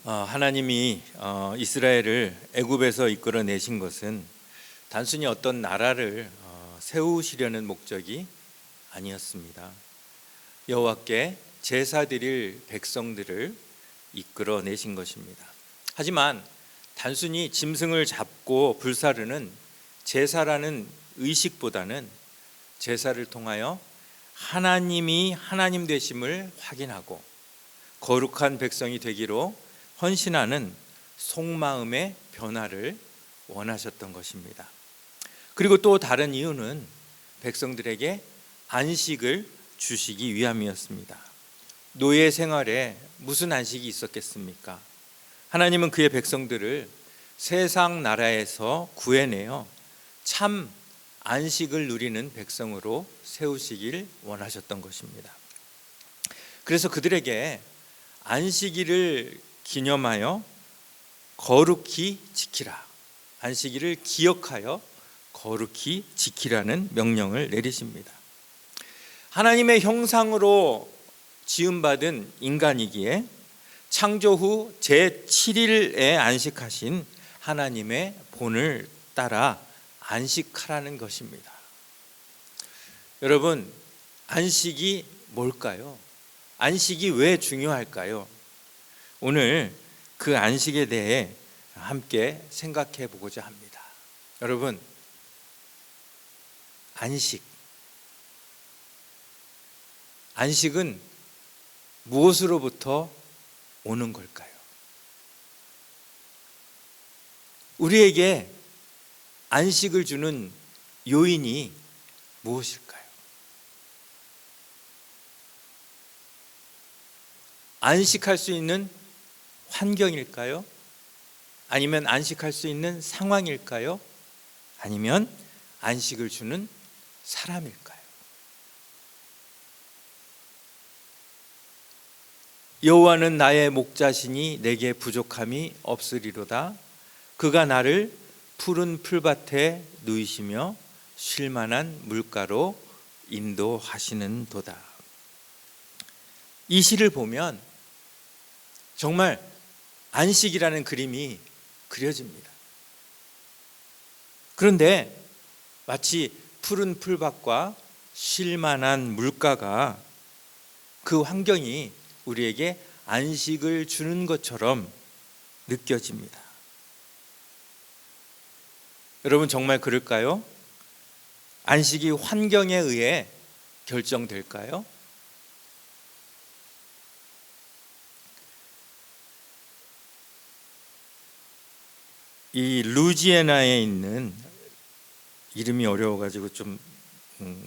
하나님이 이스라엘을 애굽에서 이끌어내신 것은 단순히 어떤 나라를 세우시려는 목적이 아니었습니다. 여호와께 제사 드릴 백성들을 이끌어내신 것입니다. 하지만 단순히 짐승을 잡고 불사르는 제사라는 의식보다는 제사를 통하여 하나님이 하나님 되심을 확인하고 거룩한 백성이 되기로 헌신하는 속마음의 변화를 원하셨던 것입니다. 그리고 또 다른 이유는 백성들에게 안식을 주시기 위함이었습니다. 노예 생활에 무슨 안식이 있었겠습니까? 하나님은 그의 백성들을 세상 나라에서 구해내어 참 안식을 누리는 백성으로 세우시길 원하셨던 것입니다. 그래서 그들에게 안식일을 기념하여 거룩히 지키라, 안식일을 기억하여 거룩히 지키라는 명령을 내리십니다. 하나님의 형상으로 지음받은 인간이기에 창조 후 제7일에 안식하신 하나님의 본을 따라 안식하라는 것입니다. 여러분, 안식이 뭘까요? 안식이 왜 중요할까요? 오늘 그 안식에 대해 함께 생각해 보고자 합니다. 여러분, 안식은 무엇으로부터 오는 걸까요? 우리에게 안식을 주는 요인이 무엇일까요? 안식할 수 있는 환경일까요? 아니면 안식할 수 있는 상황일까요? 아니면 안식을 주는 사람일까요? 여호와는 나의 목자시니 내게 부족함이 없으리로다. 그가 나를 푸른 풀밭에 누이시며 쉴 만한 물가로 인도하시는도다. 이 시를 보면 정말 안식이라는 그림이 그려집니다. 그런데 마치 푸른 풀밭과 쉴 만한 물가가, 그 환경이 우리에게 안식을 주는 것처럼 느껴집니다. 여러분, 정말 그럴까요? 안식이 환경에 의해 결정될까요? 이 루지애나에 있는, 이름이 어려워가지고 좀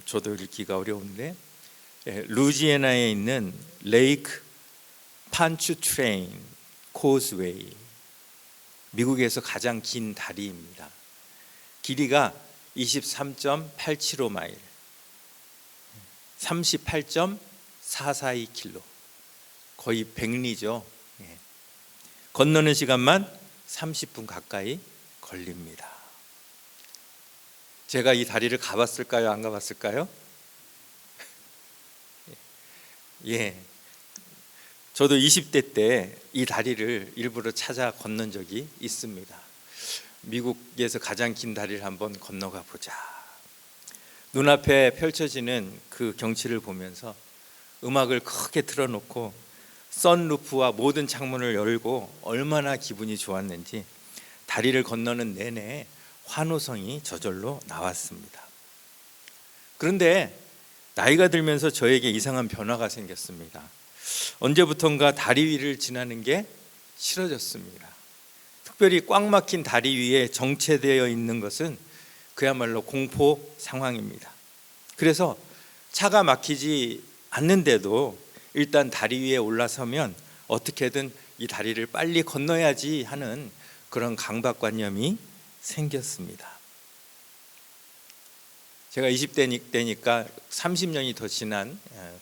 저도 읽기가 어려운데, 루지애나에 있는 레이크 판추트레인 코스웨이, 미국에서 가장 긴 다리입니다. 길이가 23.875마일, 38.442km, 거의 100리죠. 건너는 시간만 30분 가까이 걸립니다. 제가 이 다리를 가봤을까요? 안 가봤을까요? 예, 저도 20대 때 이 다리를 일부러 찾아 건넌 적이 있습니다. 미국에서 가장 긴 다리를 한번 건너가 보자. 눈앞에 펼쳐지는 그 경치를 보면서 음악을 크게 틀어놓고 선루프와 모든 창문을 열고 얼마나 기분이 좋았는지 다리를 건너는 내내 환호성이 저절로 나왔습니다. 그런데 나이가 들면서 저에게 이상한 변화가 생겼습니다. 언제부턴가 다리 위를 지나는 게 싫어졌습니다. 특별히 꽉 막힌 다리 위에 정체되어 있는 것은 그야말로 공포 상황입니다. 그래서 차가 막히지 않는데도 일단 다리 위에 올라서면 어떻게든 이 다리를 빨리 건너야지 하는 그런 강박관념이 생겼습니다. 제가 20대 때니까 30년이 더 지난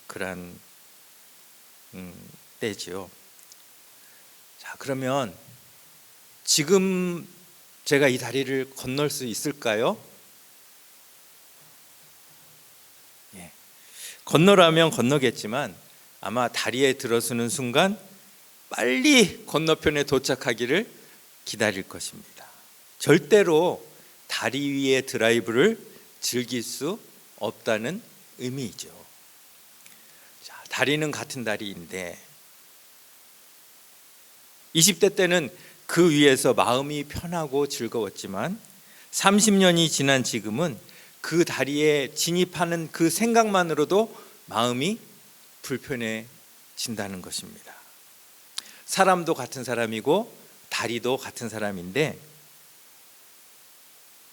그런 때죠. 자, 그러면 지금 제가 이 다리를 건널 수 있을까요? 건너라면 건너겠지만 아마 다리에 들어서는 순간 빨리 건너편에 도착하기를 기다릴 것입니다. 절대로 다리 위에 드라이브를 즐길 수 없다는 의미이죠. 자, 다리는 같은 다리인데 20대 때는 그 위에서 마음이 편하고 즐거웠지만 30년이 지난 지금은 그 다리에 진입하는 그 생각만으로도 마음이 불편해진다는 것입니다. 사람도 같은 사람이고 다리도 같은 사람인데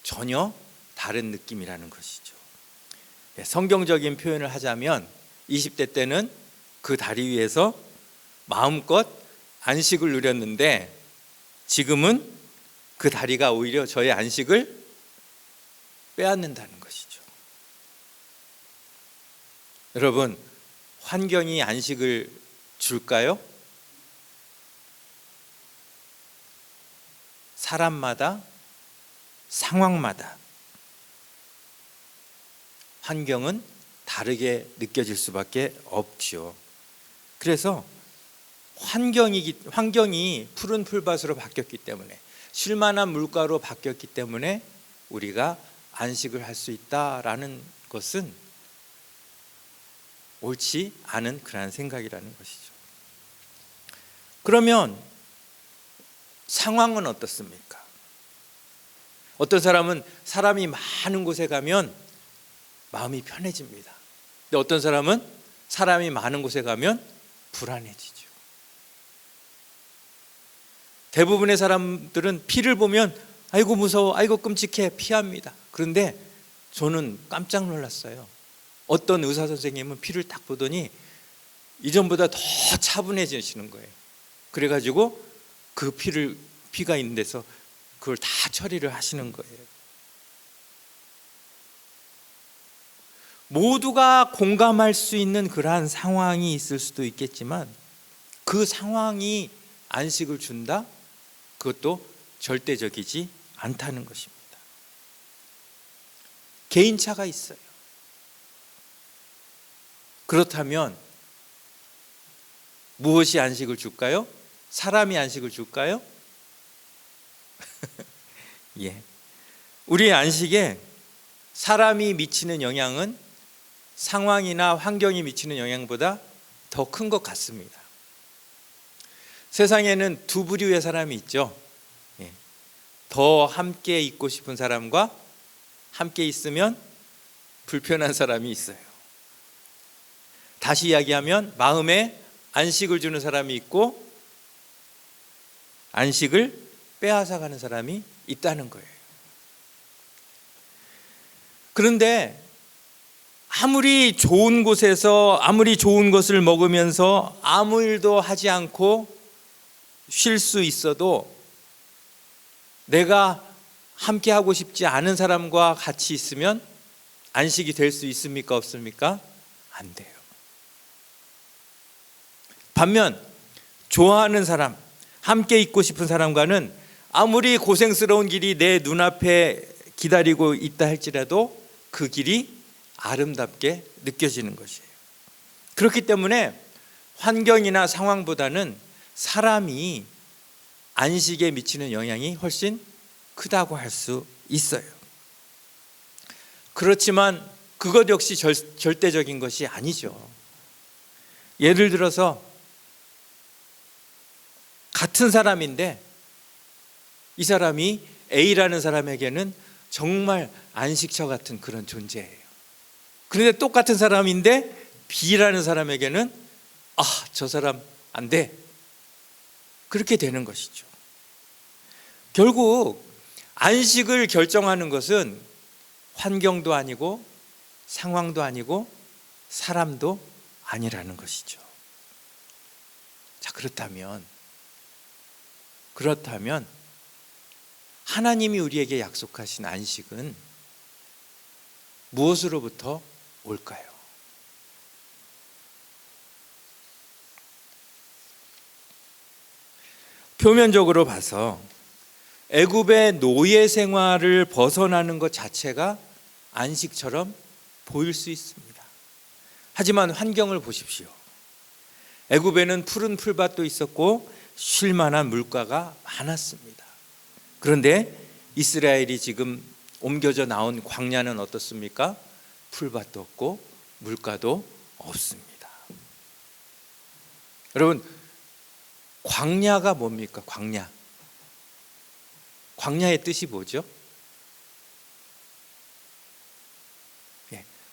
전혀 다른 느낌이라는 것이죠. 성경적인 표현을 하자면 20대 때는 그 다리 위에서 마음껏 안식을 누렸는데 지금은 그 다리가 오히려 저의 안식을 빼앗는다는 것이죠. 여러분, 환경이 안식을 줄까요? 사람마다, 상황마다 환경은 다르게 느껴질 수밖에 없죠. 그래서 환경이 푸른 풀밭으로 바뀌었기 때문에, 쉴만한 물가로 바뀌었기 때문에 우리가 안식을 할 수 있다라는 것은 옳지 않은 그러한 생각이라는 것이죠. 그러면 상황은 어떻습니까? 어떤 사람은 사람이 많은 곳에 가면 마음이 편해집니다. 근데 어떤 사람은 사람이 많은 곳에 가면 불안해지죠. 대부분의 사람들은 피를 보면 아이고 무서워, 아이고 끔찍해 피합니다. 그런데 저는 깜짝 놀랐어요. 어떤 의사 선생님은 피를 딱 보더니 이전보다 더 차분해지시는 거예요. 그래가지고 그 피가 있는 데서 그걸 다 처리를 하시는 거예요. 모두가 공감할 수 있는 그러한 상황이 있을 수도 있겠지만 그 상황이 안식을 준다? 그것도 절대적이지 않다는 것입니다. 개인차가 있어요. 그렇다면 무엇이 안식을 줄까요? 사람이 안식을 줄까요? 예. 우리의 안식에 사람이 미치는 영향은 상황이나 환경이 미치는 영향보다 더 큰 것 같습니다. 세상에는 두 부류의 사람이 있죠. 예. 더 함께 있고 싶은 사람과 함께 있으면 불편한 사람이 있어요. 다시 이야기하면 마음에 안식을 주는 사람이 있고 안식을 빼앗아가는 사람이 있다는 거예요. 그런데 아무리 좋은 곳에서 아무리 좋은 것을 먹으면서 아무 일도 하지 않고 쉴 수 있어도 내가 함께 하고 싶지 않은 사람과 같이 있으면 안식이 될 수 있습니까? 없습니까? 안 돼요. 반면 좋아하는 사람, 함께 있고 싶은 사람과는 아무리 고생스러운 길이 내 눈앞에 기다리고 있다 할지라도 그 길이 아름답게 느껴지는 것이에요. 그렇기 때문에 환경이나 상황보다는 사람이 안식에 미치는 영향이 훨씬 크다고 할 수 있어요. 그렇지만 그것 역시 절대적인 것이 아니죠. 예를 들어서 같은 사람인데 이 사람이 A라는 사람에게는 정말 안식처 같은 그런 존재예요. 그런데 똑같은 사람인데 B라는 사람에게는 저 사람 안 돼. 그렇게 되는 것이죠. 결국 안식을 결정하는 것은 환경도 아니고 상황도 아니고 사람도 아니라는 것이죠. 자, 그렇다면 하나님이 우리에게 약속하신 안식은 무엇으로부터 올까요? 표면적으로 봐서 애굽의 노예 생활을 벗어나는 것 자체가 안식처럼 보일 수 있습니다. 하지만 환경을 보십시오. 애굽에는 푸른 풀밭도 있었고 쉴 만한 물가가 많았습니다. 그런데 이스라엘이 지금 옮겨져 나온 광야는 어떻습니까? 풀밭도 없고 물가도 없습니다. 여러분, 광야가 뭡니까? 광야. 광야의 뜻이 뭐죠?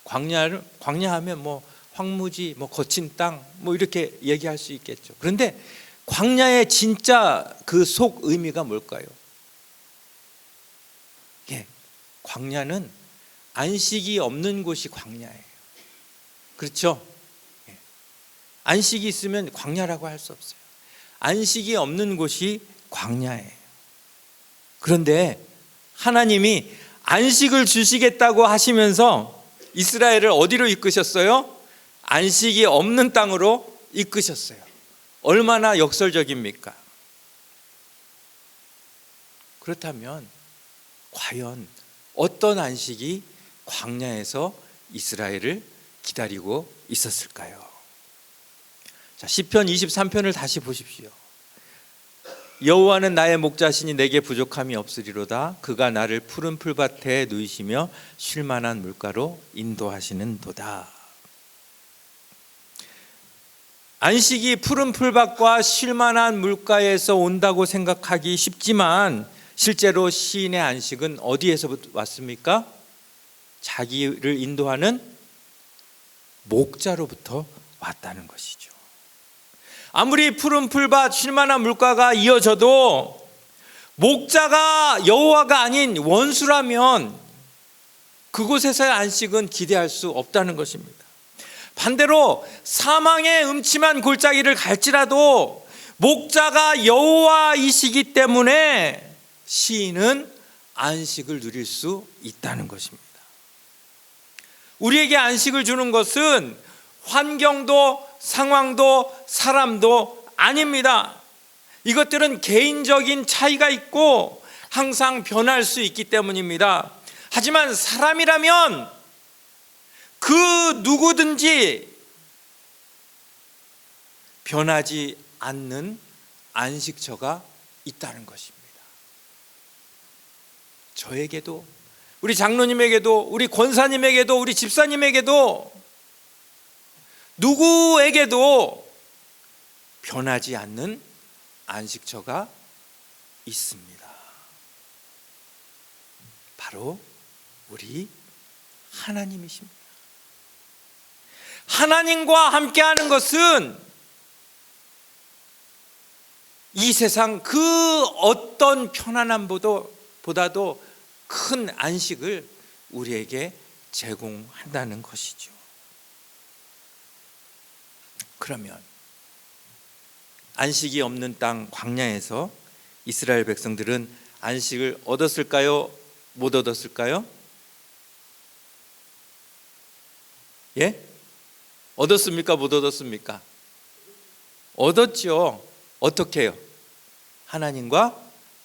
광야하면 뭐 황무지, 뭐 거친 땅, 뭐 이렇게 얘기할 수 있겠죠. 그런데 광야의 진짜 그 속 의미가 뭘까요? 광야는 안식이 없는 곳이 광야예요. 그렇죠? 안식이 있으면 광야라고 할 수 없어요. 안식이 없는 곳이 광야예요. 그런데 하나님이 안식을 주시겠다고 하시면서 이스라엘을 어디로 이끄셨어요? 안식이 없는 땅으로 이끄셨어요. 얼마나 역설적입니까? 그렇다면 과연 어떤 안식이 광야에서 이스라엘을 기다리고 있었을까요? 자, 시편 23편을 다시 보십시오. 여호와는 나의 목자시니 내게 부족함이 없으리로다. 그가 나를 푸른 풀밭에 누이시며 쉴 만한 물가로 인도하시는도다. 안식이 푸른 풀밭과 쉴 만한 물가에서 온다고 생각하기 쉽지만 실제로 시인의 안식은 어디에서 왔습니까? 자기를 인도하는 목자로부터 왔다는 것이죠. 아무리 푸른 풀밭 쉴 만한 물가가 이어져도 목자가 여호와가 아닌 원수라면 그곳에서의 안식은 기대할 수 없다는 것입니다. 반대로 사망의 음침한 골짜기를 갈지라도 목자가 여호와이시기 때문에 시인은 안식을 누릴 수 있다는 것입니다. 우리에게 안식을 주는 것은 환경도 상황도 사람도 아닙니다. 이것들은 개인적인 차이가 있고 항상 변할 수 있기 때문입니다. 하지만 사람이라면 그 누구든지 변하지 않는 안식처가 있다는 것입니다. 저에게도, 우리 장로님에게도, 우리 권사님에게도, 우리 집사님에게도, 누구에게도 변하지 않는 안식처가 있습니다. 바로 우리 하나님이십니다. 하나님과 함께하는 것은 이 세상 그 어떤 편안함보다도 큰 안식을 우리에게 제공한다는 것이죠. 그러면 안식이 없는 땅 광야에서 이스라엘 백성들은 안식을 얻었을까요? 못 얻었을까요? 예? 얻었습니까? 못 얻었습니까? 얻었죠. 어떻게 해요? 하나님과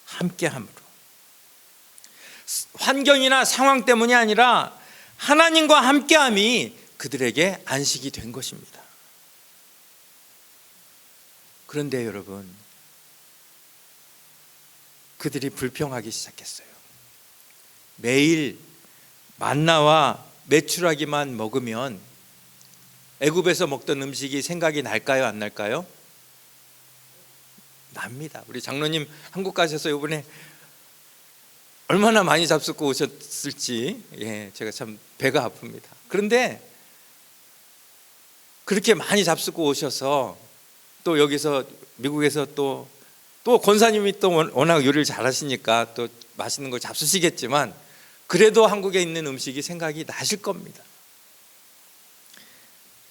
함께함으로. 환경이나 상황 때문이 아니라 하나님과 함께함이 그들에게 안식이 된 것입니다. 그런데 여러분, 그들이 불평하기 시작했어요. 매일 만나와 메추라기만 먹으면 애굽에서 먹던 음식이 생각이 날까요? 안 날까요? 납니다. 우리 장로님 한국 가셔서 이번에 얼마나 많이 잡숫고 오셨을지, 제가 참 배가 아픕니다. 그런데 그렇게 많이 잡숫고 오셔서 또 여기서 미국에서 또 권사님이 또 워낙 요리를 잘하시니까 또 맛있는 걸 잡수시겠지만 그래도 한국에 있는 음식이 생각이 나실 겁니다.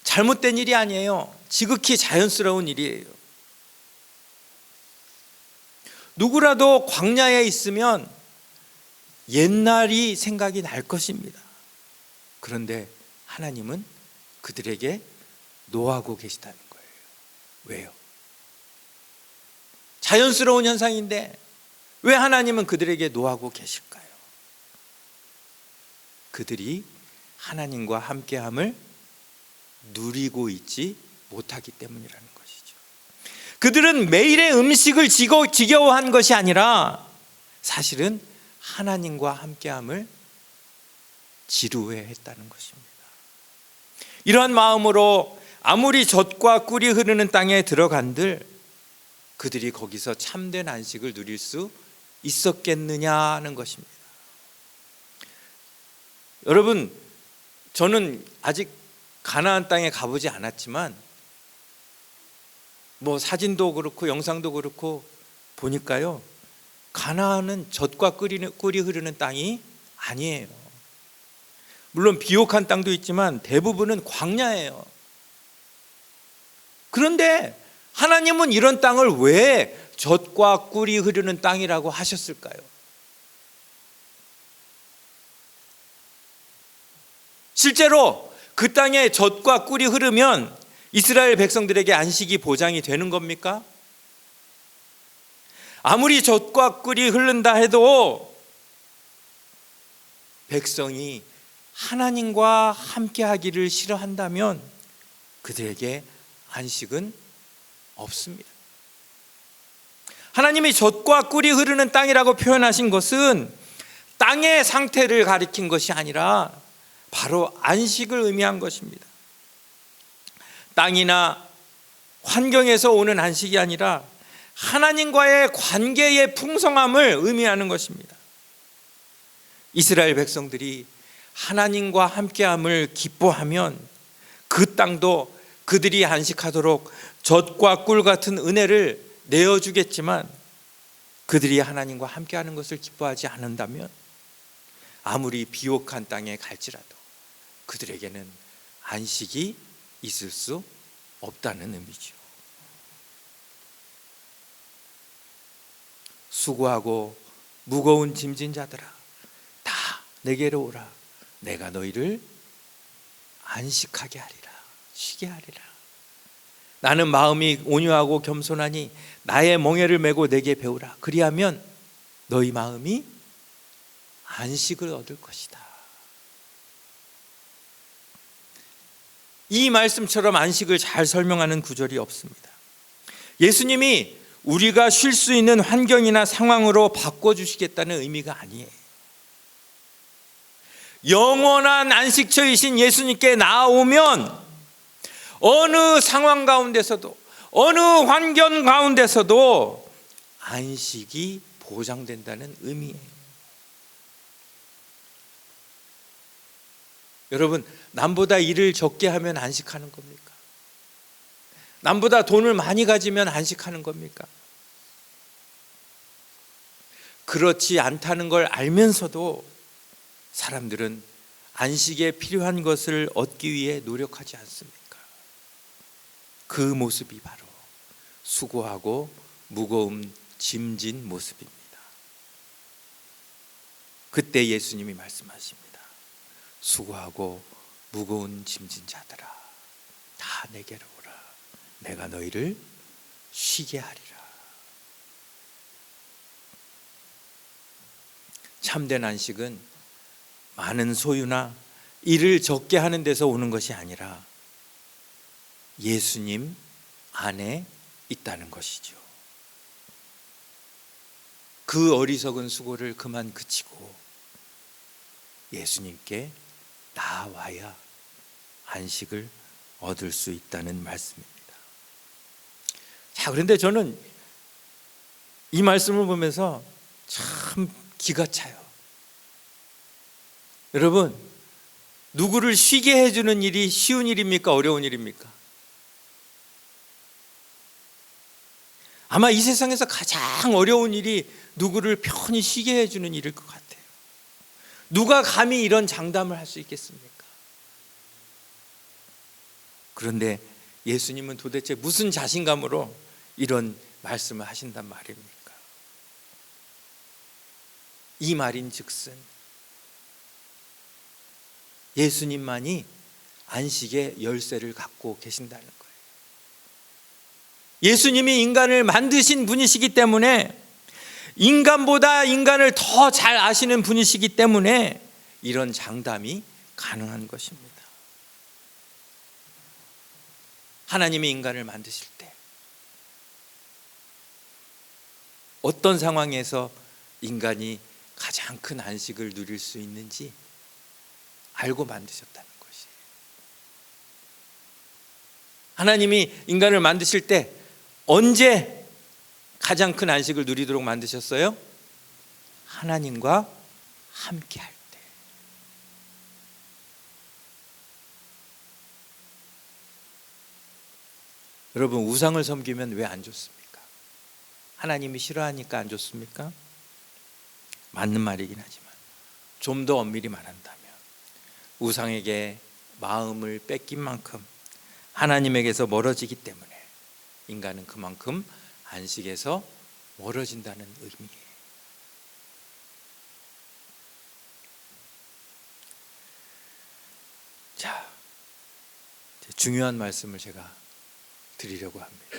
잘못된 일이 아니에요. 지극히 자연스러운 일이에요. 누구라도 광야에 있으면 옛날이 생각이 날 것입니다. 그런데 하나님은 그들에게 노하고 계시다는 거예요. 왜요? 자연스러운 현상인데 왜 하나님은 그들에게 노하고 계실까요? 그들이 하나님과 함께함을 누리고 있지 못하기 때문이라는 것이죠. 그들은 매일의 음식을 지겨워한 것이 아니라 사실은 하나님과 함께함을 지루해했다는 것입니다. 이러한 마음으로 아무리 젖과 꿀이 흐르는 땅에 들어간들 그들이 거기서 참된 안식을 누릴 수 있었겠느냐는 것입니다. 여러분, 저는 아직 가나안 땅에 가보지 않았지만 사진도 그렇고 영상도 그렇고 보니까요, 가나안은 젖과 꿀이 흐르는 땅이 아니에요. 물론 비옥한 땅도 있지만 대부분은 광야예요. 그런데 하나님은 이런 땅을 왜 젖과 꿀이 흐르는 땅이라고 하셨을까요? 실제로 그 땅에 젖과 꿀이 흐르면 이스라엘 백성들에게 안식이 보장이 되는 겁니까? 아무리 젖과 꿀이 흐른다 해도 백성이 하나님과 함께 하기를 싫어한다면 그들에게 안식은 없습니다. 하나님이 젖과 꿀이 흐르는 땅이라고 표현하신 것은 땅의 상태를 가리킨 것이 아니라 바로 안식을 의미한 것입니다. 땅이나 환경에서 오는 안식이 아니라 하나님과의 관계의 풍성함을 의미하는 것입니다. 이스라엘 백성들이 하나님과 함께함을 기뻐하면 그 땅도 그들이 안식하도록 젖과 꿀 같은 은혜를 내어주겠지만 그들이 하나님과 함께하는 것을 기뻐하지 않는다면 아무리 비옥한 땅에 갈지라도 그들에게는 안식이 있을 수 없다는 의미죠. 수고하고 무거운 짐진 자들아 다 내게로 오라. 내가 너희를 안식하게 하리라. 쉬게 하리라. 나는 마음이 온유하고 겸손하니 나의 멍에를 메고 내게 배우라. 그리하면 너희 마음이 안식을 얻을 것이다. 이 말씀처럼 안식을 잘 설명하는 구절이 없습니다. 예수님이 우리가 쉴 수 있는 환경이나 상황으로 바꿔주시겠다는 의미가 아니에요. 영원한 안식처이신 예수님께 나아오면 어느 상황 가운데서도 어느 환경 가운데서도 안식이 보장된다는 의미예요. 여러분, 남보다 일을 적게 하면 안식하는 겁니까? 남보다 돈을 많이 가지면 안식하는 겁니까? 그렇지 않다는 걸 알면서도 사람들은 안식에 필요한 것을 얻기 위해 노력하지 않습니까? 그 모습이 바로 수고하고 무거움 짐진 모습입니다. 그때 예수님이 말씀하십니다. 수고하고 무거운 짐진 자들아 다 내게로 오라. 내가 너희를 쉬게 하리라. 참된 안식은 많은 소유나 일을 적게 하는 데서 오는 것이 아니라 예수님 안에 있다는 것이죠. 그 어리석은 수고를 그만 그치고 예수님께 나아와야 안식을 얻을 수 있다는 말씀입니다. 자, 그런데 저는 이 말씀을 보면서 참 기가 차요. 여러분, 누구를 쉬게 해주는 일이 쉬운 일입니까? 어려운 일입니까? 아마 이 세상에서 가장 어려운 일이 누구를 편히 쉬게 해주는 일일 것 같아요. 누가 감히 이런 장담을 할 수 있겠습니까? 그런데 예수님은 도대체 무슨 자신감으로 이런 말씀을 하신단 말입니까? 이 말인즉슨 예수님만이 안식의 열쇠를 갖고 계신다는 거예요. 예수님이 인간을 만드신 분이시기 때문에, 인간보다 인간을 더 잘 아시는 분이시기 때문에 이런 장담이 가능한 것입니다. 하나님이 인간을 만드실 때 어떤 상황에서 인간이 가장 큰 안식을 누릴 수 있는지 알고 만드셨다는 것이에요. 하나님이 인간을 만드실 때 언제 가장 큰 안식을 누리도록 만드셨어요? 하나님과 함께 할 때. 여러분, 우상을 섬기면 왜 안 좋습니까? 하나님이 싫어하니까 안 좋습니까? 맞는 말이긴 하지만 좀 더 엄밀히 말한다면 우상에게 마음을 뺏긴 만큼 하나님에게서 멀어지기 때문에 인간은 그만큼 안식에서 멀어진다는 의미예요. 자, 중요한 말씀을 제가 드리려고 합니다.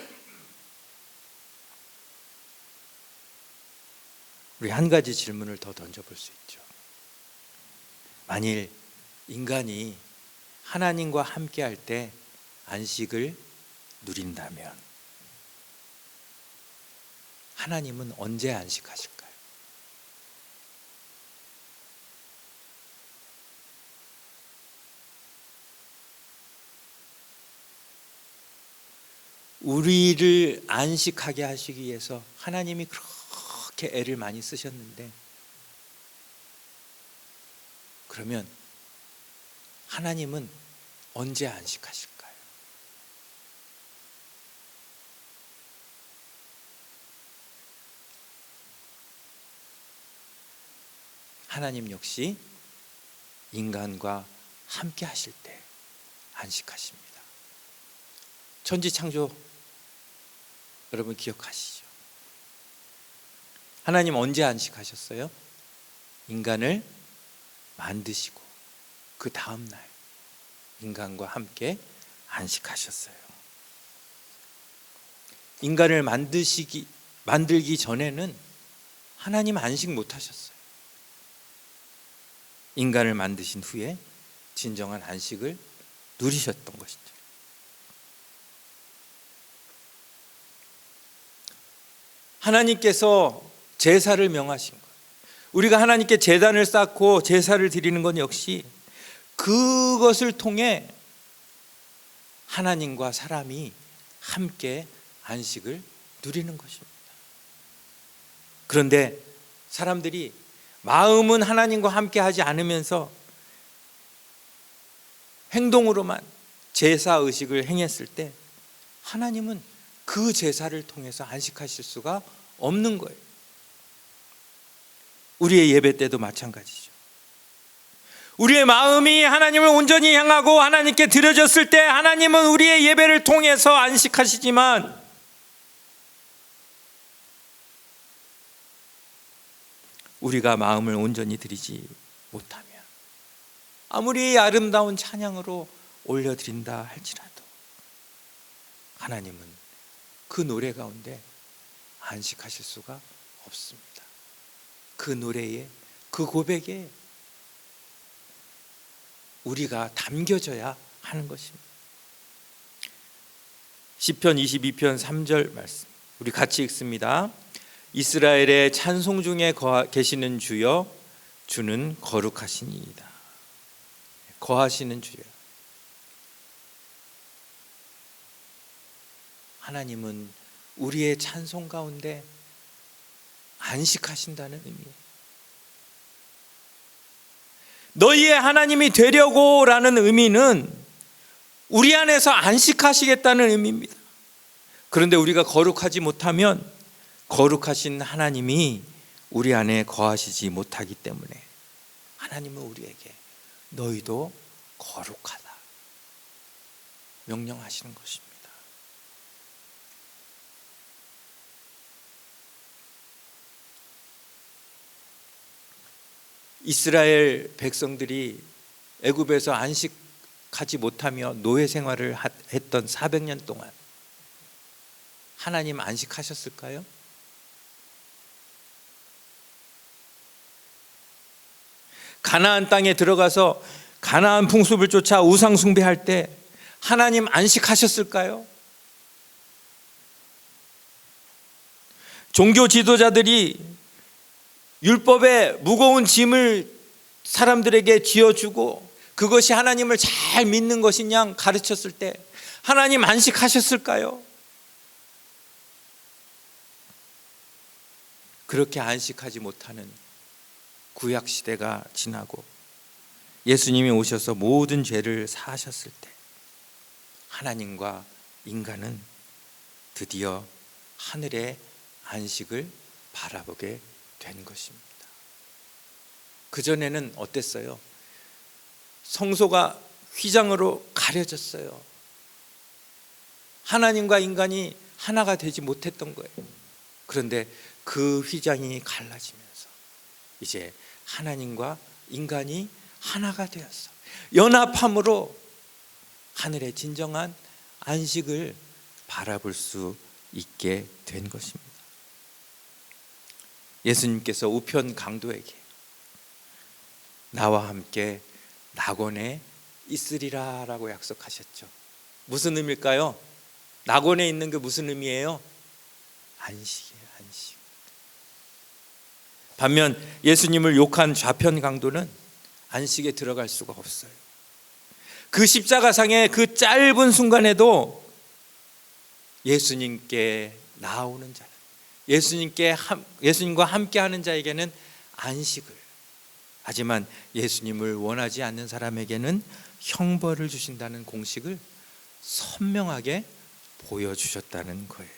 우리 한 가지 질문을 더 던져볼 수 있죠. 만일 인간이 하나님과 함께 할 때 안식을 누린다면 하나님은 언제 안식하실까요? 우리를 안식하게 하시기 위해서 하나님이 그렇게 애를 많이 쓰셨는데, 그러면 하나님은 언제 안식하실까요? 하나님 역시 인간과 함께 하실 때 안식하십니다. 천지창조 여러분 기억하시죠? 하나님 언제 안식하셨어요? 인간을 만드시고 그 다음 날 인간과 함께 안식하셨어요. 인간을 만들기 전에는 하나님 안식 못 하셨어요. 인간을 만드신 후에 진정한 안식을 누리셨던 것이죠. 하나님께서 제사를 명하신 것, 우리가 하나님께 제단을 쌓고 제사를 드리는 건 역시 그것을 통해 하나님과 사람이 함께 안식을 누리는 것입니다. 그런데 사람들이 마음은 하나님과 함께 하지 않으면서 행동으로만 제사 의식을 행했을 때 하나님은 그 제사를 통해서 안식하실 수가 없는 거예요. 우리의 예배 때도 마찬가지죠. 우리의 마음이 하나님을 온전히 향하고 하나님께 드려졌을 때 하나님은 우리의 예배를 통해서 안식하시지만, 우리가 마음을 온전히 드리지 못하면 아무리 아름다운 찬양으로 올려드린다 할지라도 하나님은 그 노래 가운데 안식하실 수가 없습니다. 그 노래에, 그 고백에 우리가 담겨져야 하는 것입니다. 시편 22편 3절 말씀 우리 같이 읽습니다. 이스라엘의 찬송 중에 계시는 주여, 주는 거룩하시니이다. 거하시는 주여. 하나님은 우리의 찬송 가운데 안식하신다는 의미예요. 너희의 하나님이 되려고 라는 의미는 우리 안에서 안식하시겠다는 의미입니다. 그런데 우리가 거룩하지 못하면 거룩하신 하나님이 우리 안에 거하시지 못하기 때문에 하나님은 우리에게 너희도 거룩하다 명령하시는 것입니다. 이스라엘 백성들이 애굽에서 안식하지 못하며 노예 생활을 했던 400년 동안 하나님 안식하셨을까요? 가나안 땅에 들어가서 가나안 풍습을 쫓아 우상 숭배할 때 하나님 안식하셨을까요? 종교 지도자들이 율법의 무거운 짐을 사람들에게 쥐어주고 그것이 하나님을 잘 믿는 것이냐 가르쳤을 때 하나님 안식하셨을까요? 그렇게 안식하지 못하는 구약 시대가 지나고 예수님이 오셔서 모든 죄를 사하셨을 때 하나님과 인간은 드디어 하늘의 안식을 바라보게 된 것입니다. 그전에는 어땠어요? 성소가 휘장으로 가려졌어요. 하나님과 인간이 하나가 되지 못했던 거예요. 그런데 그 휘장이 갈라지면서 이제 하나님과 인간이 하나가 되었어. 연합함으로 하늘의 진정한 안식을 바라볼 수 있게 된 것입니다. 예수님께서 우편 강도에게 나와 함께 낙원에 있으리라 라고 약속하셨죠. 무슨 의미일까요? 낙원에 있는 게 무슨 의미예요? 안식이에요. 안식. 반면 예수님을 욕한 좌편 강도는 안식에 들어갈 수가 없어요. 그 십자가상의 그 짧은 순간에도 예수님께 나아오는 자는, 예수님과 함께하는 자에게는 안식을, 하지만 예수님을 원하지 않는 사람에게는 형벌을 주신다는 공식을 선명하게 보여주셨다는 거예요.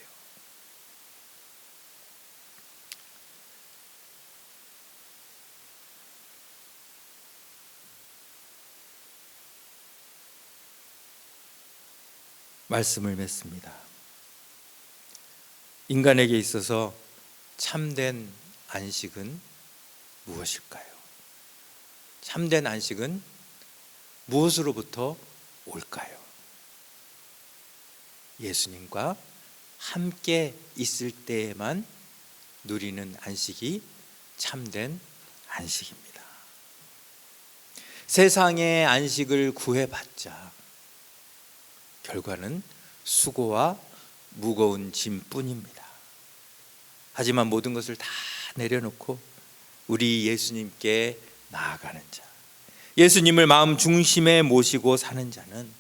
말씀을 맺습니다. 인간에게 있어서 참된 안식은 무엇일까요? 참된 안식은 무엇으로부터 올까요? 예수님과 함께 있을 때에만 누리는 안식이 참된 안식입니다. 세상의 안식을 구해봤자 결과는 수고와 무거운 짐뿐입니다. 하지만 모든 것을 다 내려놓고 우리 예수님께 나아가는 자, 예수님을 마음 중심에 모시고 사는 자는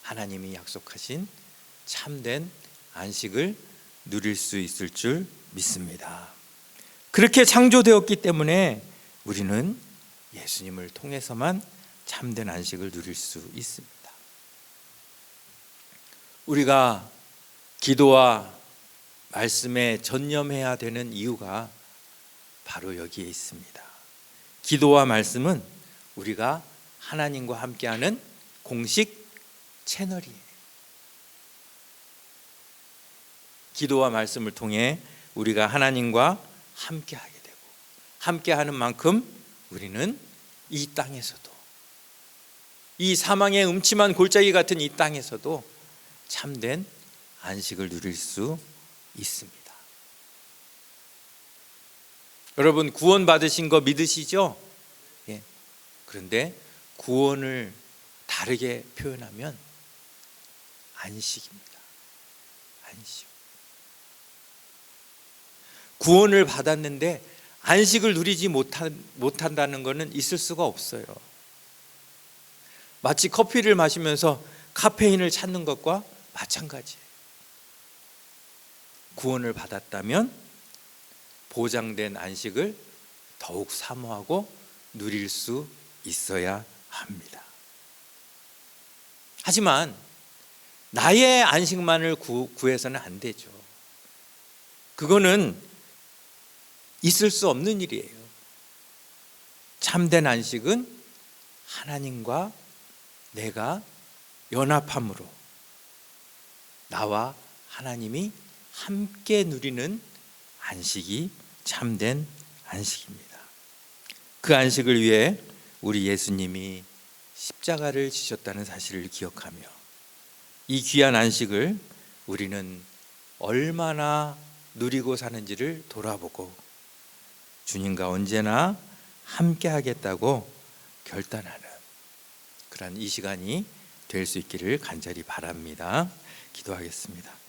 하나님이 약속하신 참된 안식을 누릴 수 있을 줄 믿습니다. 그렇게 창조되었기 때문에 우리는 예수님을 통해서만 참된 안식을 누릴 수 있습니다. 우리가 기도와 말씀에 전념해야 되는 이유가 바로 여기에 있습니다. 기도와 말씀은 우리가 하나님과 함께하는 공식 채널이에요. 기도와 말씀을 통해 우리가 하나님과 함께하게 되고, 함께하는 만큼 우리는 이 땅에서도, 이 사망의 음침한 골짜기 같은 이 땅에서도 참된 안식을 누릴 수 있습니다. 여러분, 구원 받으신 거 믿으시죠? 예. 그런데 구원을 다르게 표현하면 안식입니다. 안식. 구원을 받았는데 안식을 누리지 못한다는 것은 있을 수가 없어요. 마치 커피를 마시면서 카페인을 찾는 것과 마찬가지예요. 구원을 받았다면 보장된 안식을 더욱 사모하고 누릴 수 있어야 합니다. 하지만 나의 안식만을 구해서는 안 되죠. 그거는 있을 수 없는 일이에요. 참된 안식은 하나님과 내가 연합함으로 나와 하나님이 함께 누리는 안식이 참된 안식입니다. 그 안식을 위해 우리 예수님이 십자가를 지셨다는 사실을 기억하며 이 귀한 안식을 우리는 얼마나 누리고 사는지를 돌아보고 주님과 언제나 함께 하겠다고 결단하는 그런 이 시간이 될 수 있기를 간절히 바랍니다. 기도하겠습니다.